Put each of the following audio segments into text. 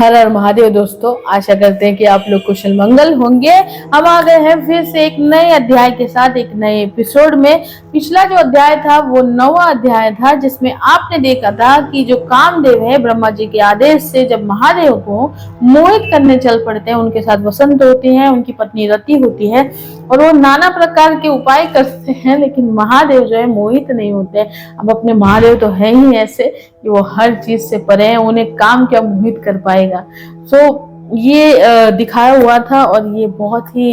हर हर महादेव दोस्तों, आशा करते हैं कि आप लोग कुशल मंगल होंगे। हम आ गए हैं फिर से एक नए अध्याय के साथ, एक नए एपिसोड में। पिछला जो अध्याय था वो 9वां अध्याय था, जिसमें आपने देखा था कि जो कामदेव है ब्रह्मा जी के आदेश से जब महादेव को मोहित करने चल पड़ते हैं, उनके साथ वसंत होती है, उनकी पत्नी रति होती है और वो नाना प्रकार के उपाय करते हैं, लेकिन महादेव जो है मोहित नहीं होते। अब अपने महादेव तो है ही ऐसे कि वो हर चीज से परे हैं, उन्हें काम क्या मोहित कर पाएगा। सो ये दिखाया हुआ था और ये बहुत ही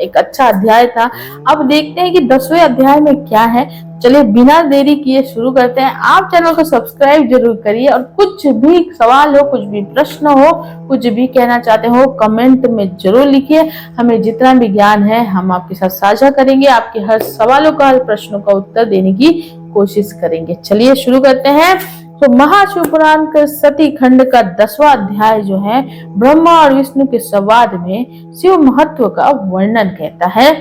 एक अच्छा अध्याय था। अब देखते हैं कि 10वें अध्याय में क्या है। चलिए बिना देरी किए शुरू करते हैं। आप चैनल को सब्सक्राइब जरूर करिए और कुछ भी सवाल हो, कुछ भी प्रश्न हो, कुछ भी कहना चाहते हो कमेंट में जरूर लिखिए। हमें जितना भी ज्ञान है हम आपके साथ साझा करेंगे, आपके हर सवालों का, हर प्रश्नों का उत्तर देने की कोशिश करेंगे। चलिए शुरू करते हैं। तो महाशिव पुराण के सती खंड का 10वां अध्याय जो है ब्रह्मा और विष्णु के संवाद में शिव महत्व का वर्णन कहता है।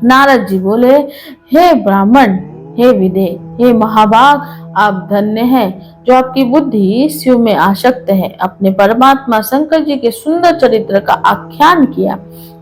नारद जी बोले, हे ब्राह्मण, हे विदे, हे महाभाग, आप धन्य हैं जो आपकी बुद्धि शिव में आसक्त है। अपने परमात्मा शंकर जी के सुंदर चरित्र का आख्यान किया।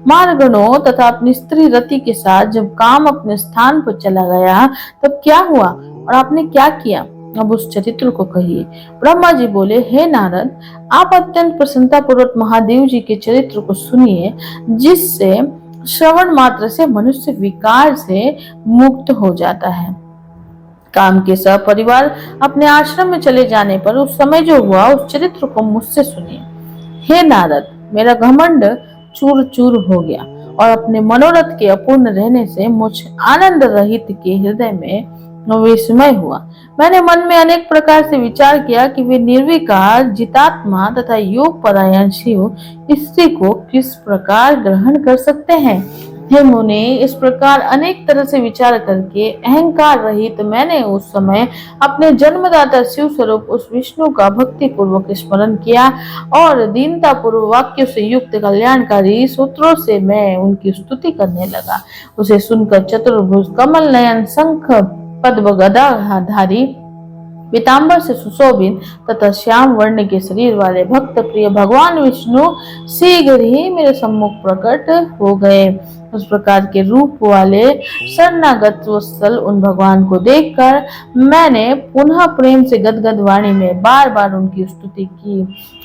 मारगणों तथा अपनी स्त्री रति के साथ जब काम अपने स्थान पर चला गया तब क्या हुआ और आपने क्या किया, अब उस चरित्र को कहिए। ब्रह्मा जी बोले, हे नारद, आप अत्यंत प्रसन्नता पूर्वक महादेव जी के चरित्र को सुनिए, जिससे श्रवण मात्र से मनुष्य विकार से मुक्त हो जाता है। काम के सपरिवार अपने आश्रम में चले जाने पर उस समय जो हुआ उस चरित्र को मुझसे सुनिए। हे नारद, मेरा घमंड चूर चूर हो गया और अपने मनोरथ के अपूर्ण रहने से मुझ आनंद रहित के हृदय में विस्मय हुआ। मैंने मन में अनेक प्रकार से विचार किया कि वे निर्विकार जितात्मा तथा योग परायण शिव स्त्री को किस प्रकार ग्रहण कर सकते हैं। हे मुने, इस प्रकार अनेक तरह से विचार करके अहंकार रहित मैंने उस समय अपने जन्मदाता शिव स्वरूप उस विष्णु का भक्ति पूर्वक स्मरण किया और दीनता पूर्व वाक्यों से युक्त कल्याणकारी सूत्रों से मैं उनकी स्तुति करने लगा। उसे सुनकर चतुर्भुज कमल नयन शंख पद्म गदाधारी पीताम्बर से सुशोभित तथा श्याम वर्ण के शरीर वाले भक्त प्रिय भगवान विष्णु शीघ्र ही मेरे सम्मुख प्रकट हो गए। उस प्रकार के रूप वाले शरणागत वत्सल उन भगवान को देखकर मैंने पुनः प्रेम से गदगद वाणी में बार बार उनकी स्तुति की।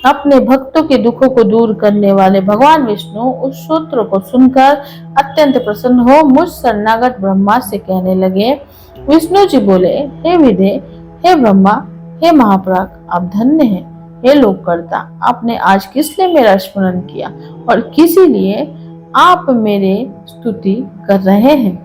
अपने भक्तों के दुखों को दूर करने वाले भगवान विष्णु उस सूत्र को सुनकर अत्यंत प्रसन्न हो मुझ शरणागत ब्रह्मा से कहने लगे। विष्णु जी बोले, हे विदे, हे ब्रह्मा, हे महाप्राग, आप धन्य हैं। हे लोककर्ता, आपने आज किस लिए मेरा स्मरण किया और किसी लिए आप मेरे स्तुति कर रहे हैं।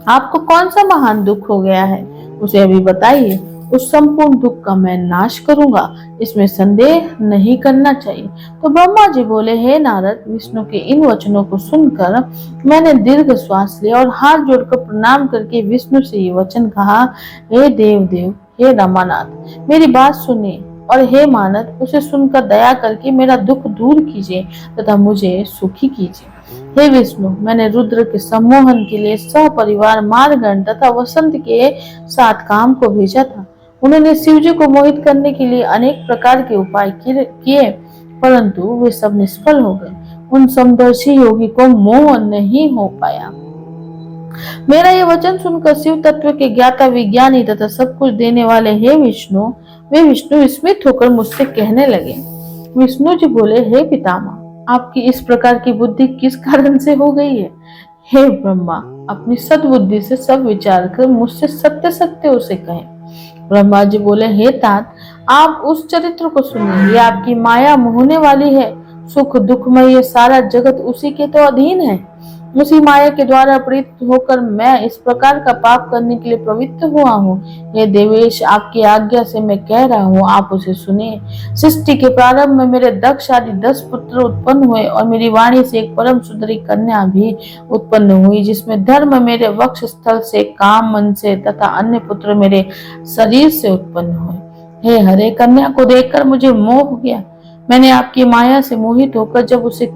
आपको कौन सा महान दुख हो गया है, उसे अभी बताइए। उस संपूर्ण दुख का मैं नाश करूंगा, इसमें संदेह नहीं करना चाहिए। तो ब्रह्मा जी बोले, हे नारद, विष्णु के इन वचनों को सुनकर मैंने दीर्घ श्वास लिया और हाथ जोड़कर प्रणाम करके विष्णु से ये वचन कहा, हे देव, हे रमानाथ, मेरी बात सुनिए और हे मानद, उसे सुनकर दया करके मेरा दुख दूर कीजिए तथा मुझे सुखी कीजिए। हे विष्णु, मैंने रुद्र के सम्मोहन के लिए सहपरिवार मारगण तथा वसंत के साथ काम को भेजा था। उन्होंने शिवजी को मोहित करने के लिए अनेक प्रकार के उपाय किए, परंतु वे सब निष्फल हो गए। उन समदर्शी योगी को मोह नहीं हो पाया। मेरा ये वचन सुनकर शिव तत्व के ज्ञाता विज्ञानी तथा सब कुछ देने वाले हे विष्णु, वे विष्णु विस्मित होकर मुझसे कहने लगे। विष्णु जी बोले, हे पितामह, आपकी इस प्रकार की बुद्धि किस कारण से हो गई है। हे ब्रह्मा, अपनी सद्बुद्धि से सब विचार कर मुझसे सत्य सत्य उसे कहें। ब्रह्मा जी बोले, हे तात, आप उस चरित्र को सुनिए। ये आपकी माया मोहने वाली है। सुख दुखमय ये सारा जगत उसी के तो अधीन है। उसी माया के द्वारा प्रीत होकर मैं इस प्रकार का पाप करने के लिए प्रवृत्त हुआ हूँ। ये देवेश, आपकी आज्ञा से मैं कह रहा हूँ, आप उसे सुनिए। सृष्टि के प्रारंभ में मेरे दक्ष आदि 10 पुत्र उत्पन्न हुए और मेरी वाणी से एक परम सुंदरी कन्या भी उत्पन्न हुई, जिसमें धर्म मेरे वक्ष स्थल से, काम मन से तथा अन्य पुत्र मेरे शरीर से उत्पन्न हुए। हे हरे, कन्या को देखकर मुझे मोह हो गया। मैंने आपकी माया से मोहित होकर जब उसे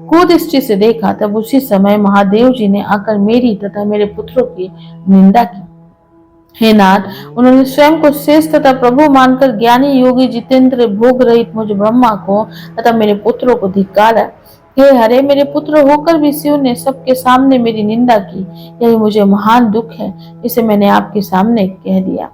कुदृष्टि से देखा, तब उसी समय महादेव जी ने आकर मेरी तथा मेरे पुत्रों की निंदा की। हे नाथ, उन्होंने स्वयं को श्रेष्ठ तथा प्रभु मानकर ज्ञानी योगी जितेंद्र भोग रहित मुझ ब्रह्मा को तथा मेरे पुत्रों को धिक्कारा। हे हरे, मेरे पुत्र होकर भी शिव ने सबके सामने मेरी निंदा की। यही मुझे महान दुख है, इसे मैंने आपके सामने कह दिया।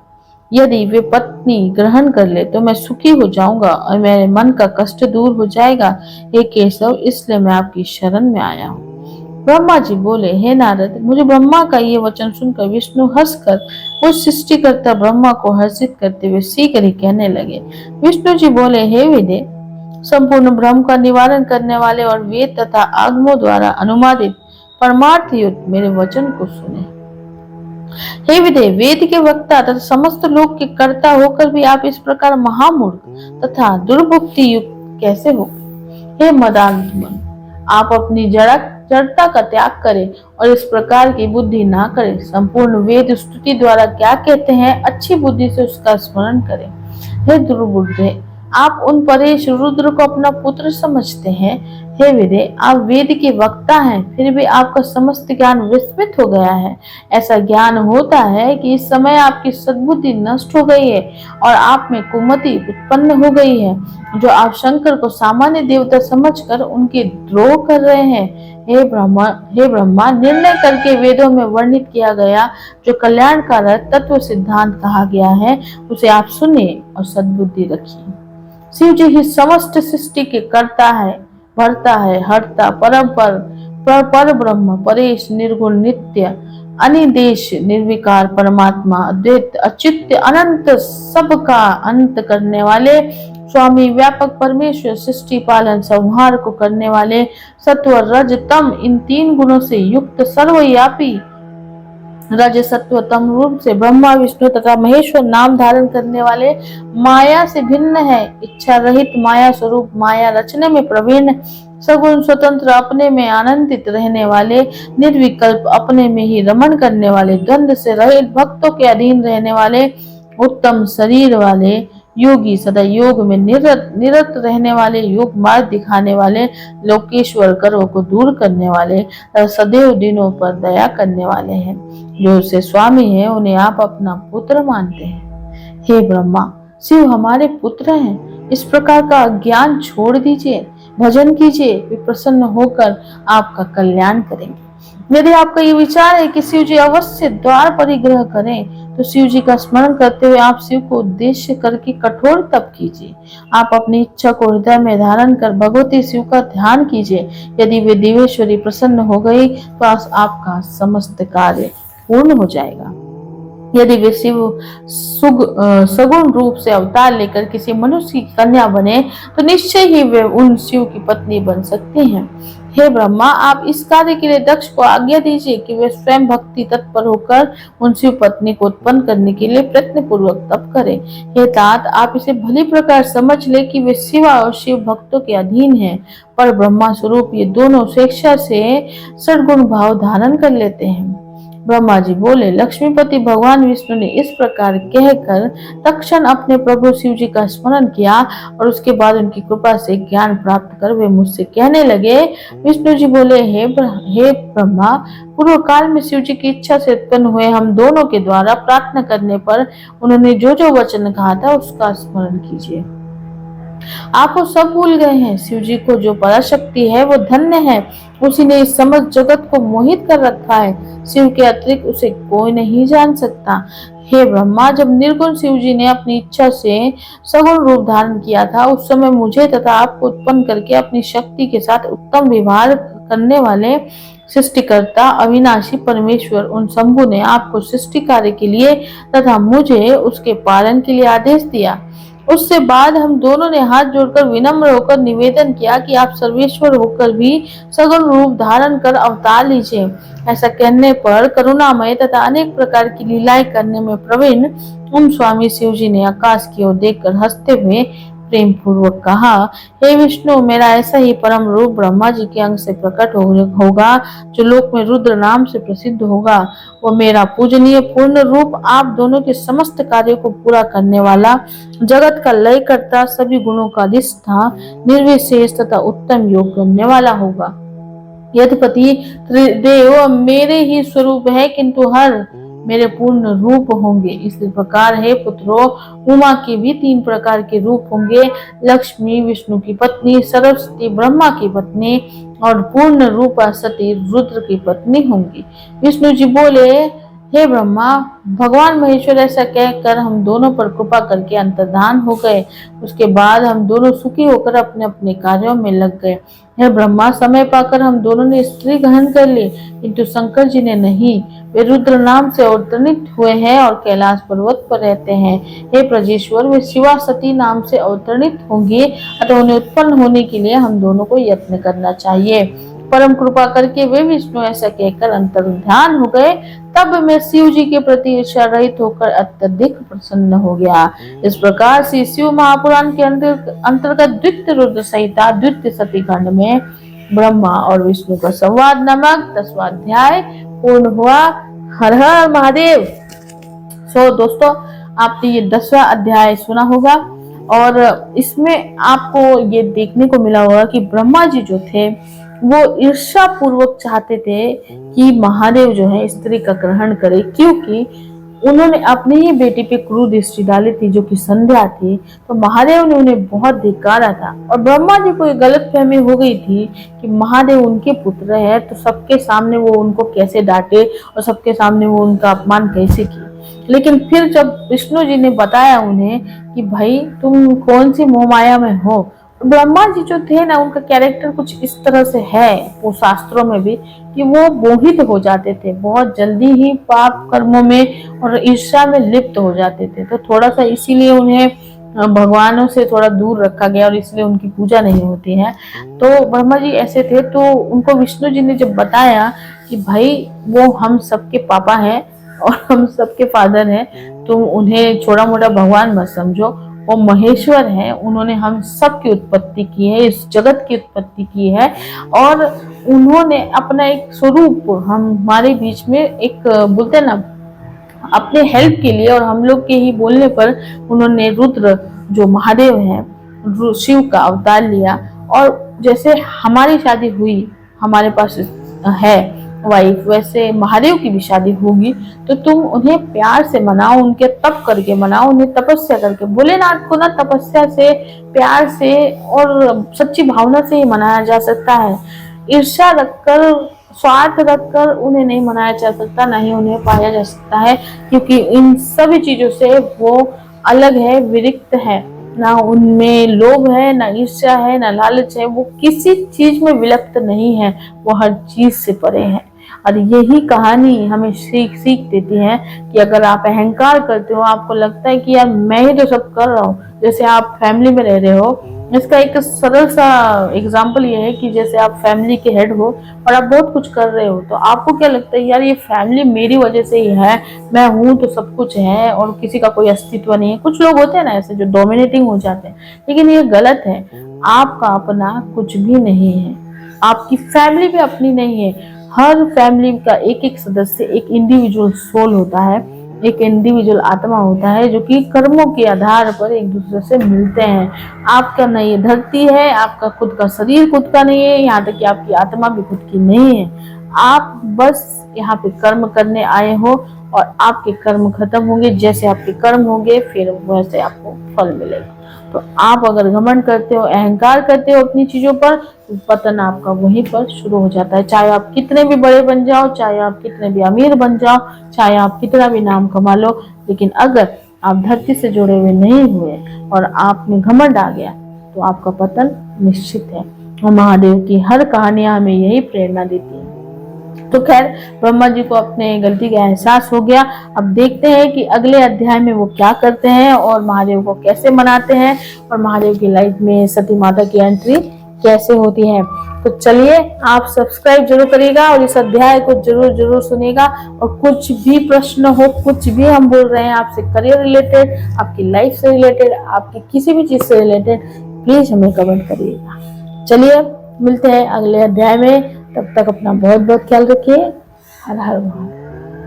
यदि वे पत्नी ग्रहण कर ले तो मैं सुखी हो जाऊंगा और मेरे मन का कष्ट दूर हो जाएगा। हे केशव, इसलिए मैं आपकी शरण में आया हूँ। ब्रह्मा जी बोले, हे नारद, मुझे ब्रह्मा का ये वचन सुनकर विष्णु हंसकर उस सृष्टिकर्ता ब्रह्मा को हर्षित करते हुए शीघ्र ही कहने लगे। विष्णु जी बोले, हे विदे, संपूर्ण भ्रम का निवारण करने वाले और वेद तथा आगमों द्वारा अनुवादित परमार्थ युक्त मेरे वचन को सुने। हे विदे, वेद के वक्ता तथा समस्त लोक के कर्ता होकर भी आप इस प्रकार महामूर्ख तथा दुर्भुक्ति युक्त कैसे हो? हे मदान्त मन, आप अपनी जड़ता का त्याग करें और इस प्रकार की बुद्धि ना करें। संपूर्ण वेद स्तुति द्वारा क्या कहते हैं, अच्छी बुद्धि से उसका स्मरण करें। हे दुर्बुद्धे, आप उन परेश रुद्र को अपना पुत्र समझते हैं। हे विदे, आप वेद के वक्ता हैं, फिर भी आपका समस्त ज्ञान विस्मृत हो गया है। ऐसा ज्ञान होता है कि इस समय आपकी सद्बुद्धि नष्ट हो गई है और आप में कुमति उत्पन्न हो गई है, जो आप शंकर को सामान्य देवता समझकर उनके द्रोह कर रहे हैं। हे ब्रह्मा, निर्णय करके वेदों में वर्णित किया गया जो कल्याणकारक तत्व सिद्धांत कहा गया है, उसे आप सुने और सद्बुद्धि रखिए। शिव जी ही समस्त सृष्टि के कर्ता है, भरता है, हरता, पर ब्रह्म, परेश, निर्गुण, नित्य, अनिदेश, निर्विकार, परमात्मा, अद्वैत, अच्युत, अनंत, सबका अंत करने वाले स्वामी, व्यापक परमेश्वर, सृष्टि पालन संहार को करने वाले, सत्व, रज, तम, इन तीन गुणों से युक्त, सर्वव्यापी, रज सत्व तम रूप से ब्रह्मा, विष्णु तथा महेश्वर नाम धारण करने वाले, माया से भिन्न है, इच्छा रहित, माया स्वरूप, माया रचने में प्रवीण, सगुण, स्वतंत्र, अपने में आनंदित रहने वाले, निर्विकल्प, अपने में ही रमण करने वाले, द्वंद्व से रहित, भक्तों के अधीन रहने वाले, उत्तम शरीर वाले योगी, सदा योग में निरत रहने वाले, योग मार्ग दिखाने वाले, लोकेश्वर करों को दूर करने वाले, सदैव दिनों पर दया करने वाले हैं। जो उसे स्वामी है उन्हें आप अपना पुत्र मानते हैं। हे ब्रह्मा, शिव हमारे पुत्र हैं, इस प्रकार का ज्ञान छोड़ दीजिए, भजन कीजिए, वे प्रसन्न होकर आपका कल्याण करेंगे। यदि आपका ये विचार है कि शिव जी अवश्य द्वार परिग्रह करें, तो शिव जी का स्मरण करते हुए आप शिव को उद्देश्य करके कठोर तप कीजिए। आप अपनी इच्छा को हृदय में धारण कर भगवती शिव का ध्यान कीजिए। यदि वे देवेश्वरी प्रसन्न हो गई तो आपका समस्त कार्य पूर्ण हो जाएगा। यदि वे शिव सगुण रूप से अवतार लेकर किसी मनुष्य की कन्या बने तो निश्चय ही वे उन शिव की पत्नी बन सकती हैं। हे ब्रह्मा, आप इस कार्य के लिए दक्ष को आज्ञा दीजिए कि वे स्वयं भक्ति तत्पर होकर उन शिव पत्नी को उत्पन्न करने के लिए प्रयत्न पूर्वक तप करें। हे तात, आप इसे भली प्रकार समझ ले कि वे शिवा और शिव भक्तों के अधीन हैं, पर ब्रह्मा स्वरूप ये दोनों स्वेच्छा से सद्गुण भाव धारण कर लेते हैं। ब्रह्मा जी बोले, लक्ष्मीपति भगवान विष्णु ने इस प्रकार कहकर तत्क्षण अपने प्रभु शिव जी का स्मरण किया और उसके बाद उनकी कृपा से ज्ञान प्राप्त कर वे मुझसे कहने लगे। विष्णु जी बोले, हे ब्रह्मा, पूर्व काल में शिव जी की इच्छा से उत्पन्न हुए हम दोनों के द्वारा प्रार्थना करने पर उन्होंने जो जो वचन कहा था उसका स्मरण कीजिए। आप वो सब भूल गए हैं। शिव जी को जो पराशक्ति है वो धन्य है, उसी ने इस समस्त जगत को मोहित कर रखा है। शिव के अतिरिक्त उसे कोई नहीं जान सकता। हे ब्रह्मा, जब निर्गुण शिव जी ने अपनी इच्छा से सगुण रूप धारण किया था, उस समय मुझे तथा आपको उत्पन्न करके अपनी शक्ति के साथ उत्तम व्यवहार करने वाले सृष्टिकर्ता अविनाशी परमेश्वर उन शंभु ने आपको सृष्टि कार्य के लिए तथा मुझे उसके पालन के लिए आदेश दिया। उससे बाद हम दोनों ने हाथ जोड़कर विनम्र होकर निवेदन किया कि आप सर्वेश्वर होकर भी सगुण रूप धारण कर अवतार लीजिए। ऐसा कहने पर करुणामय तथा अनेक प्रकार की लीलाएं करने में प्रवीण उन स्वामी शिव जी ने आकाश की ओर देखकर हंसते हुए प्रेम पूर्वक कहा, हे विष्णु, मेरा ऐसा ही परम रूप ब्रह्मा जी के अंग से प्रकट होगा जो लोक में रुद्र नाम से प्रसिद्ध होगा। वो मेरा पूजनीय पूर्ण रूप आप दोनों के समस्त कार्यों को पूरा करने वाला, जगत का लय करता, सभी गुणों का अधिष्ठा, निर्विशेष तथा उत्तम योग करने वाला होगा। यद्यपि त्रिदेव मेरे ही स्वरूप है, किंतु हर मेरे पूर्ण रूप होंगे। इसी प्रकार हे पुत्रों, उमा के भी 3 प्रकार के रूप होंगे। लक्ष्मी विष्णु की पत्नी, सरस्वती ब्रह्मा की पत्नी और पूर्ण रूपा सती रुद्र की पत्नी होंगी। विष्णु जी बोले, हे ब्रह्मा, भगवान महेश्वर ऐसा कहकर हम दोनों पर कृपा करके अंतर्धान हो गए। उसके बाद हम दोनों सुखी होकर अपने अपने कार्यों में लग गए। हे ब्रह्मा, समय पाकर हम दोनों ने स्त्री ग्रहण कर ली, किंतु शंकर जी ने नहीं। वे रुद्र नाम से अवतरित हुए हैं और कैलाश पर्वत पर रहते हैं। हे प्रजेश्वर, वे शिवा सती नाम से अवतरित होंगी, अतः उन्हें उत्पन्न होने के लिए हम दोनों को यत्न करना चाहिए। परम कृपा करके वे विष्णु ऐसा कहकर अंतर्ध्यान हो गए। तब मैं शिव जी के प्रति ईर्ष्या रहित होकर अत्यधिक प्रसन्न हो गया। इस प्रकार से शिव महापुराण के अंतर्गत द्वितीय रुद्र संहिता द्वितीय सती खंड में ब्रह्मा और विष्णु का संवाद नामक 10वां अध्याय पूर्ण हुआ। हर हर महादेव। दोस्तों, आपने ये 10वां अध्याय सुना होगा और इसमें आपको ये देखने को मिला होगा कि ब्रह्मा जी जो थे वो ईर्ष्या पूर्वक चाहते थे कि महादेव जो है स्त्री का ग्रहण करे, क्योंकि उन्होंने अपनी ही बेटी पे क्रूर दृष्टि डाली थी जो कि संध्या थी। तो महादेव ने उन्हें बहुत धिक्कारा था और ब्रह्मा जी को गलत फहमी हो गई थी कि महादेव उनके पुत्र है, तो सबके सामने वो उनको कैसे डांटे और सबके सामने वो उनका अपमान कैसे किए। लेकिन फिर जब विष्णु जी ने बताया उन्हें कि भाई तुम कौन सी मोहमाया में हो, ब्रह्मा जी जो थे ना, उनका कैरेक्टर कुछ इस तरह से है वो शास्त्रों में भी कि वो मोहित हो जाते थे, बहुत जल्दी ही पाप कर्मों में और ईर्ष्या में लिप्त हो जाते थे। तो थोड़ा सा इसीलिए उन्हें भगवानों से थोड़ा दूर रखा गया और इसलिए उनकी पूजा नहीं होती है। तो ब्रह्मा जी ऐसे थे, तो उनको विष्णु जी ने जब बताया कि भाई वो हम सबके पापा हैं और हम सबके फादर हैं, तुम उन्हें छोटा मोटा भगवान मत समझो, वो महेश्वर है, उन्होंने हम सब की उत्पत्ति की है, इस जगत की उत्पत्ति की है और उन्होंने अपना एक स्वरूप हमारे बीच में एक बोलते ना अपने हेल्प के लिए और हम लोग के ही बोलने पर उन्होंने रुद्र जो महादेव हैं शिव का अवतार लिया। और जैसे हमारी शादी हुई, हमारे पास है वाइफ, वैसे महादेव की भी शादी होगी, तो तुम उन्हें प्यार से मनाओ, उनके तप करके मनाओ, उन्हें तपस्या करके। भोलेनाथ को ना तपस्या से, प्यार से और सच्ची भावना से ही मनाया जा सकता है। ईर्ष्या रखकर, स्वार्थ रखकर उन्हें नहीं मनाया जा सकता, ना ही उन्हें पाया जा सकता है, क्योंकि इन सभी चीजों से वो अलग है, विरिक्त है। ना उनमें लोभ है, ना ईर्ष्या है, ना लालच है, वो किसी चीज में विलुप्त नहीं है, वो हर चीज से परे है। और यही कहानी हमें सीख देती है कि अगर आप अहंकार करते हो, आपको लगता है कि यार मैं ही तो सब कर रहा हूँ, जैसे आप फैमिली में रह रहे हो, इसका एक सरल सा एग्जाम्पल ये है कि जैसे आप फैमिली के हेड हो और आप बहुत कुछ कर रहे हो, तो आपको क्या लगता है यार ये फैमिली मेरी वजह से ही है, मैं हूँ तो सब कुछ है और किसी का कोई अस्तित्व नहीं है। कुछ लोग होते हैं ना ऐसे जो डोमिनेटिंग हो जाते हैं, लेकिन ये गलत है। आपका अपना कुछ भी नहीं है, आपकी फैमिली भी अपनी नहीं है। हर फैमिली का एक एक सदस्य एक इंडिविजुअल सोल होता है, एक इंडिविजुअल आत्मा होता है जो कि कर्मों के आधार पर एक दूसरे से मिलते हैं। आपका न ये धरती है, आपका खुद का शरीर खुद का नहीं है, यहाँ तक कि आपकी आत्मा भी खुद की नहीं है। आप बस यहाँ पे कर्म करने आए हो और आपके कर्म खत्म होंगे, जैसे आपके कर्म होंगे फिर वैसे आपको फल मिलेगा। तो आप अगर घमंड करते हो, अहंकार करते हो अपनी चीजों पर, तो पतन आपका वहीं पर शुरू हो जाता है। चाहे आप कितने भी बड़े बन जाओ, चाहे आप कितने भी अमीर बन जाओ, चाहे आप कितना भी नाम कमा लो, लेकिन अगर आप धरती से जुड़े हुए नहीं हुए और आप में घमंड आ गया तो आपका पतन निश्चित है। और महादेव की हर कहानियां हमें यही प्रेरणा देती है। तो खैर, ब्रह्मा जी को अपने गलती का एहसास हो गया। अब देखते हैं कि अगले अध्याय में वो क्या करते हैं और महादेव को कैसे मनाते हैं और महादेव की लाइफ में सती माता की एंट्री कैसे होती है। तो चलिए, आप सब्सक्राइब जरूर करिएगा और इस अध्याय को जरूर सुनिएगा। और कुछ भी प्रश्न हो, कुछ भी हम बोल रहे हैं आपसे करियर रिलेटेड, आपकी लाइफ से रिलेटेड, आपकी किसी भी चीज से रिलेटेड, प्लीज हमें कमेंट करिएगा। चलिए, मिलते हैं अगले अध्याय में। तब तक अपना बहुत बहुत ख्याल रखिए। हर हर महादेव।